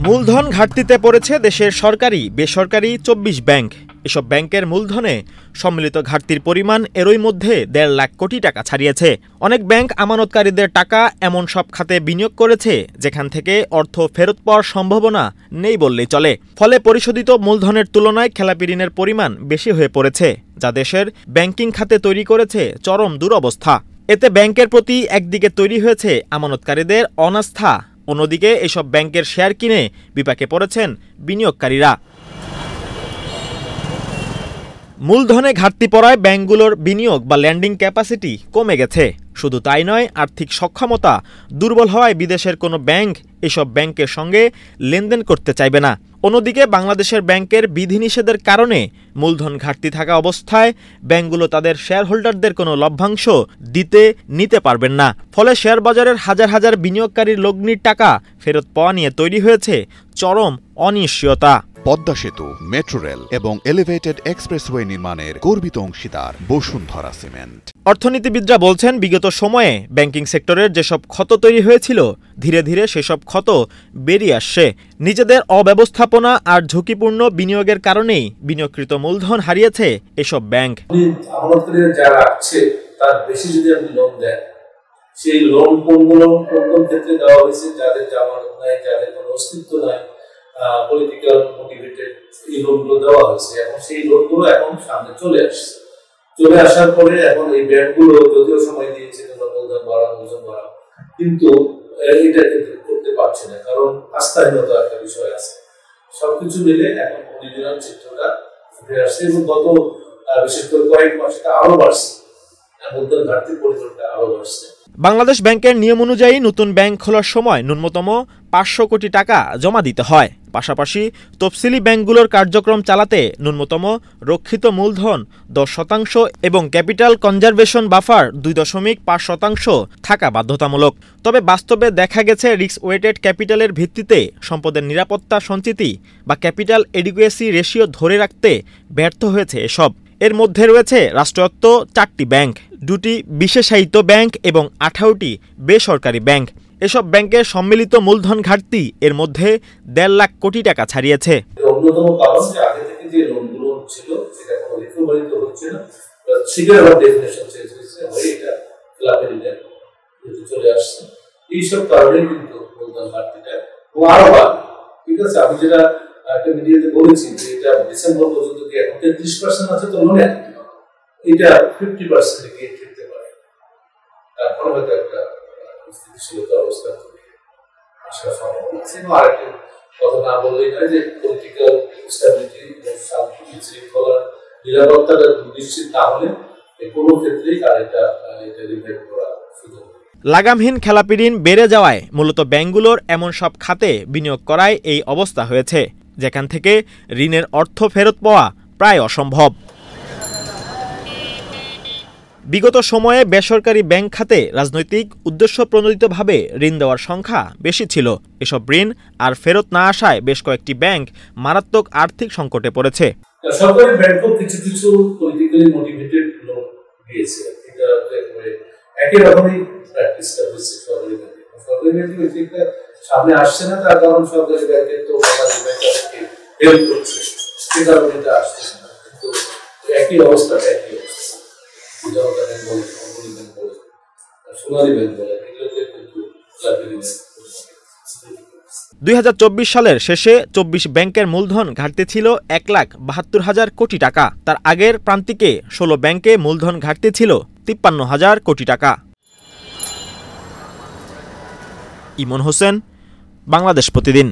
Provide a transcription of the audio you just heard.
মূলধন ঘাটতিতে পড়েছে দেশের সরকারি বেসরকারি ২৪ ব্যাংক। এসব ব্যাংকের মূলধনে সম্মিলিত ঘাটতির পরিমাণ এরই মধ্যে ১.৫ লাখ কোটি টাকা ছাড়িয়েছে। অনেক ব্যাংক আমানতকারীদের টাকা এমন সব খাতে বিনিয়োগ করেছে যেখান থেকে অর্থ ফেরত পাওয়ার সম্ভাবনা নেই বললেই চলে। ফলে পরিশোধিত মূলধনের তুলনায় খেলাপি ঋণের পরিমাণ বেশি হয়ে পড়েছে, যা দেশের ব্যাংকিং খাতে তৈরি করেছে চরম দুরবস্থা। এতে ব্যাংকের প্রতি একদিকে তৈরি হয়েছে আমানতকারীদের অনাস্থা, অন্যদিকে এসব ব্যাংকের শেয়ার কিনে বিপাকে পড়েছেন বিনিয়োগকারীরা। মূলধনে ঘাটতি পড়ায় ব্যাংকগুলোর বিনিয়োগ বা ল্যান্ডিং ক্যাপাসিটি কমে গেছে। শুধু তাই নয়, আর্থিক সক্ষমতা দুর্বল হওয়ায় বিদেশের কোনো ব্যাংক এসব ব্যাংকের সঙ্গে লেনদেন করতে চাইবে না। অন্যদিকে বাংলাদেশের ব্যাংকের বিধিনিষেধের কারণে মূলধন ঘাটতি থাকা অবস্থায় ব্যাংকগুলো তাদের শেয়ার হোল্ডারদের কোনো লভ্যাংশ নিতে পারবেন না। ফলে শেয়ার বাজারের হাজার হাজার বিনিয়োগকারীর লগ্নির টাকা ফেরত পাওয়া নিয়ে তৈরি হয়েছে চরম অনিশ্চয়তা। পদ্মা সেতু, মেট্রো রেল এবং এলিভেটেড এক্সপ্রেসওয়ে নির্মাণের গর্বিত অংশীদার বসুন্ধরা সিমেন্ট। অর্থনীতিবিদরা বলছেন, বিগত সময়ে ব্যাংকিং সেক্টরের যেসব ক্ষত তৈরি হয়েছিল ধীরে ধীরে সেসব ক্ষত বেরিয়ে আসছে। নিজেদের অব্যবস্থাপনা আর ঝুঁকিপূর্ণ বিনিয়োগের কারণেই বিনিয়োগকৃত মূলধন হারিয়েছে এসব ব্যাংক। যারা আছে তার বেশি যদি আপনি লোন দেন, সেই লোন কোন ক্ষেত্রে দেওয়া হয়েছে, যাদের জামানত নাই, যাদের কোনো অস্তিত্ব নাই, পলিটিক্যাল মোটিভেটেড এই লোনগুলো দেওয়া হয়েছে। এখন সেই লোনগুলো এখন সামনে চলে আসার পরে এখন এই ব্যাংকগুলো যদিও সময় দিয়েছে মূলধন বাড়া, কিন্তু এটা কিন্তু করতে পারছে না, কারণ আস্থাহীনতা একটা বিষয় আছে। সবকিছু মিলে এখন অরিজিনাল চিত্রটা উঠে আসছে এবং গত বিশেষ করে কয়েক মাসে আরো বাড়ছে, মূলধন ঘাটতির পরিমাণটা আরো বাড়ছে। বাংলাদেশ ব্যাংকের নিয়ম অনুযায়ী নতুন ব্যাংক খোলার সময় ন্যূনতম ৫০০ কোটি টাকা জমা দিতে হয়। পাশাপাশি তফসিলি ব্যাংকগুলোর কার্যক্রম চালাতে ন্যূনতম রক্ষিত মূলধন ১০% এবং ক্যাপিটাল কনজারভেশন বাফার ২.৫% থাকা বাধ্যতামূলক। তবে বাস্তবে দেখা গেছে রিস্ক ওয়েটেড ক্যাপিটালের ভিত্তিতে সম্পদের নিরাপত্তা সঞ্চিতি বা ক্যাপিটাল এডিকুয়েসি রেশিও ধরে রাখতে ব্যর্থ হয়েছে এসব। এর মধ্যে রয়েছে রাষ্ট্রায়ত্ত ৪টি ব্যাংক, ২টি বিশেষায়িত ব্যাংক এবং ১৮টি বেসরকারি ব্যাংক। এসব ব্যাংকের সম্মিলিত মূলধন ঘাটতি এর মধ্যে ১.৫ লাখ কোটি টাকা ছাড়িয়েছে। অন্যতম কারণ যে আগে থেকে যে লোনগুলো ছিল সেটা কোনো রিকভারিতে হচ্ছে না, সেটার আবার ডেফিনেশন চেঞ্জ হয়েছে, এটা ক্লাবের কিন্তু চলে আসছে। এইসব কারণে কিন্তু মূলধন ঘাটতিটা আরো বাড়বে। ঠিক আছে, আমি যেটা একটা মিডিয়াতে বলেছি যে এটা ডিসেম্বর পর্যন্ত কি এখন ৩৩% আছে তো লোনে, এটা 50% গিয়ে ফিরতে পারে। তারপর হয়তো একটা স্থিতিশীলতা অবস্থা আসার সম্ভাবনা আছে। এবং আরেকটা কথা না বললেই নয় যে পলিটিক্যাল স্ট্যাবিলিটি এবং শান্তি শৃঙ্খলার নিরাপত্তাটা নিশ্চিত না হলে কোনো ক্ষেত্রেই এটা রিভাইভ করা সুযোগ নেই। লাগামহীন খেলাপি ঋণ বেড়ে যাওয়ায় মূলত ব্যাংকগুলোর এমন সব খাতে বিনিয়োগ করায় এই অবস্থা হয়েছে, যেখান থেকে ঋণের অর্থ ফেরত পাওয়া প্রায় অসম্ভব। বিগত সময়ে বেসরকারি ব্যাংক খাতে রাজনৈতিক উদ্দেশ্যপ্রণোদিতভাবে ঋণ দেওয়ার সংখ্যা বেশি ছিল। এসব ঋণ আর ফেরত না আসায় বেশ কয়েকটি ব্যাংক মারাত্মক আর্থিক সংকটে পড়েছে। সরকারি ব্যাংকও কিছু পলিটিক্যালি মোটিভেটেড লোন দিয়েছে, এটা একই রকমই প্র্যাকটিসটা হচ্ছে সরকারি ব্যাংকে। সরকারি ব্যাংকে সামনে আসছে না, তার কারণ সরকারি ব্যাংকের তো হেল্প করছে, সে কারণে এটা আসছে না। কিন্তু একই অবস্থা ২০২৪ সালের শেষে ২৪ ব্যাংকের মূলধন ঘাটতি ছিল ১,৭২,০০০ কোটি টাকা। তার আগের প্রান্তিকে ১৬ ব্যাংকে মূলধন ঘাটতি ছিল ৫৩,০০০ কোটি টাকা। ইমন হোসেন, বাংলাদেশ প্রতিদিন।